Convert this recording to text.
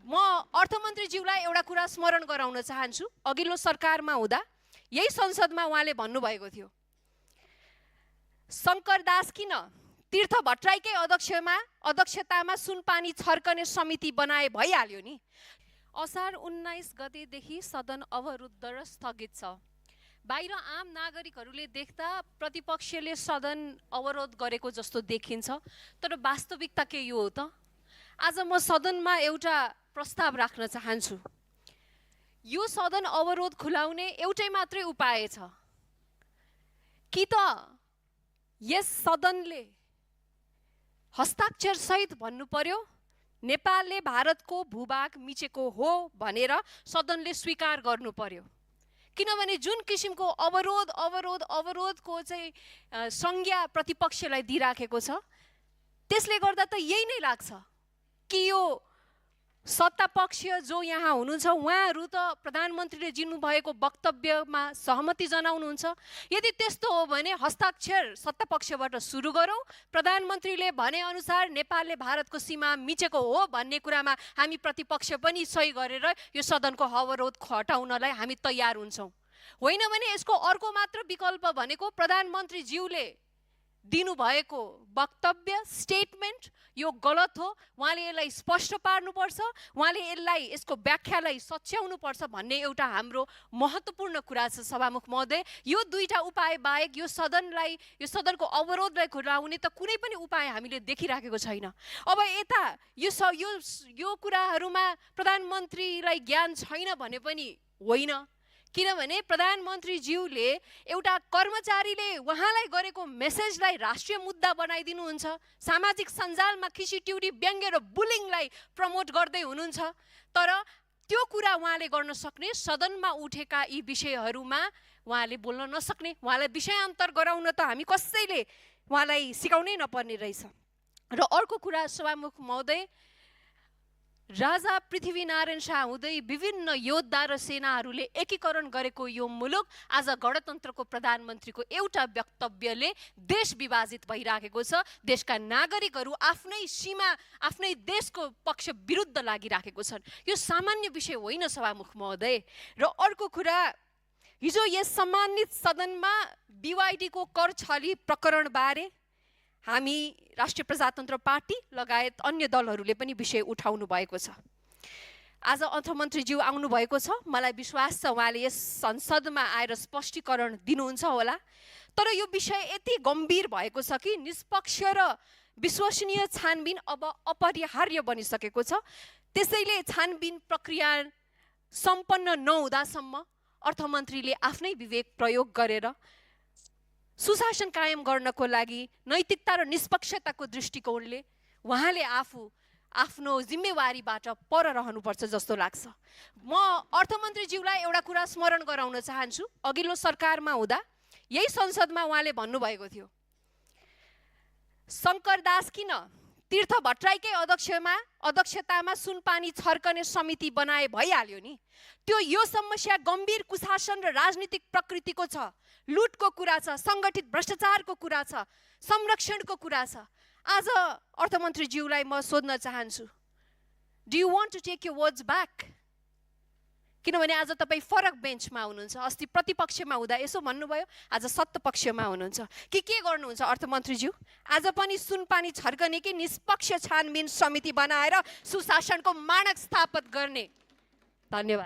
म अर्थमन्त्रीज्यूलाई एउटा कुरा स्मरण गराउन चाहन्छु। अघिल्लो सरकारमा हुँदा यही संसदमा उहाँले भन्नुभएको थियो, शङ्करदास किन तीर्थ भट्टराईकै अध्यक्षतामा सुनपानी छर्कने समिति बनाए भइहाल्यो नि। असार 19 गतेदेखि सदन अवरुद्ध र स्थगित छ। बाहिर आम नागरिकहरूले देख्दा प्रतिपक्षले सदन अवरोध गरेको जस्तो देखिन्छ, तर वास्तविकता के यो हो त? आज म सदनमा एउटा प्रस्ताव राख्न चाहन्छु। यो सदन अवरोध खुलाउने एउटै मात्रै उपाय छ कि त यस सदनले हस्ताक्षर सहित भन्नु पर्यो नेपालले भारतको भूभाग मिचेको हो भनेर सदनले स्वीकार गर्नु पर्यो। किनभने जुन किसिमको अवरोधको चाहिँ संज्ञा प्रतिपक्षलाई दिइराखेको छ, त्यसले गर्दा त यही नै लाग्छ कि यो सत्ता पक्ष जो यहाँ हुनुहुन्छ उहाँहरू त प्रधानमन्त्रीले दिनुभएको वक्तव्यमा सहमति जनाउनुहुन्छ। यदि त्यस्तो हो भने हस्ताक्षर सत्ता पक्षबाट सुरु गरौँ। प्रधानमन्त्रीले भनेअनुसार नेपालले भारतको सीमा मिचेको हो भन्ने कुरामा हामी प्रतिपक्ष पनि सही गरेर यो सदनको अवरोध हटाउनलाई हामी तयार हुन्छौँ। होइन भने यसको अर्को मात्र विकल्प भनेको प्रधानमन्त्रीज्यूले दिनुभएको वक्तव्य स्टेटमेन्ट यो गलत हो, उहाँले यसलाई स्पष्ट पार्नुपर्छ, उहाँले यसको व्याख्यालाई सच्याउनुपर्छ भन्ने एउटा हाम्रो महत्त्वपूर्ण कुरा छ। सभामुख महोदय, यो दुईटा उपाय बाहेक यो सदनको अवरोधलाई खुलाउने त कुनै पनि उपाय हामीले देखिराखेको छैन। अब यता यो कुराहरूमा प्रधानमन्त्रीलाई ज्ञान छैन भने पनि होइन, किनभने प्रधानमन्त्रीज्यूले एउटा कर्मचारीले उहाँलाई गरेको मेसेजलाई राष्ट्रिय मुद्दा बनाइदिनुहुन्छ, सामाजिक सञ्जालमा खिसीट्युरी व्यङ्ग्य र बुलिङलाई प्रमोट गर्दै हुनुहुन्छ। तर त्यो कुरा उहाँले गर्न सक्ने, सदनमा उठेका यी विषयहरूमा उहाँले बोल्न नसक्ने, उहाँलाई विषयान्तर गराउन त हामी कसैले उहाँलाई सिकाउनै नपर्ने रहेछ। र अर्को कुरा सभामुख महोदय, राजा पृथ्वीनारायण शाह हुँदै विभिन्न योद्धा र सेनाहरूले एकीकरण गरेको यो मुलुक आज गणतन्त्रको प्रधानमन्त्रीको एउटा वक्तव्यले देश विभाजित भइराखेको छ। देशका नागरिकहरू आफ्नै सीमा आफ्नै देशको पक्ष विरुद्ध लागिराखेको छन्। यो सामान्य विषय होइन सभामुख महोदय। र अर्को कुरा, हिजो यस सम्मानित सदनमा BYD को कर छली प्रकरणबारे हामी राष्ट्रिय प्रजातन्त्र पार्टी लगायत अन्य दलहरूले पनि विषय उठाउनु भएको छ। आज अर्थमन्त्रीज्यू आउनुभएको छ, मलाई विश्वास छ उहाँले यस संसदमा आएर स्पष्टीकरण दिनुहुन्छ होला। तर यो विषय यति गम्भीर भएको छ कि निष्पक्ष र विश्वसनीय छानबिन अब अपरिहार्य बनिसकेको छ। त्यसैले छानबिन प्रक्रिया सम्पन्न नहुँदासम्म अर्थमन्त्रीले आफ्नै विवेक प्रयोग गरेर सुशासन कायम गर्नको लागि नैतिकता र निष्पक्षताको दृष्टिकोणले उहाँले आफ्नो जिम्मेवारीबाट पर रहनुपर्छ जस्तो लाग्छ। म अर्थमन्त्रीज्यूलाई एउटा कुरा स्मरण गराउन चाहन्छु। अघिल्लो सरकारमा हुँदा यही संसदमा उहाँले भन्नुभएको थियो, शङ्करदास किन तीर्थ भट्टराईकै अध्यक्षतामा सुनपानी छर्कने समिति बनाए भइहाल्यो नि। यो समस्या गम्भीर कुशासन र राजनीतिक प्रकृतिको छ, लुटको कुरा छ, सङ्गठित भ्रष्टाचारको कुरा छ, संरक्षणको कुरा छ। आज अर्थमन्त्रीज्यूलाई म सोध्न चाहन्छु, do you want to take your words back? किनभने आज तपाईँ फरक बेन्चमा हुनुहुन्छ। अस्ति प्रतिपक्षमा हुँदा यसो भन्नुभयो, आज सत्तापक्षमा हुनुहुन्छ। के गर्नुहुन्छ अर्थमन्त्रीज्यू? आज पनि सुनपानी छर्कने कि निष्पक्ष छानबिन समिति बनाएर सुशासनको मानक स्थापित गर्ने? धन्यवाद।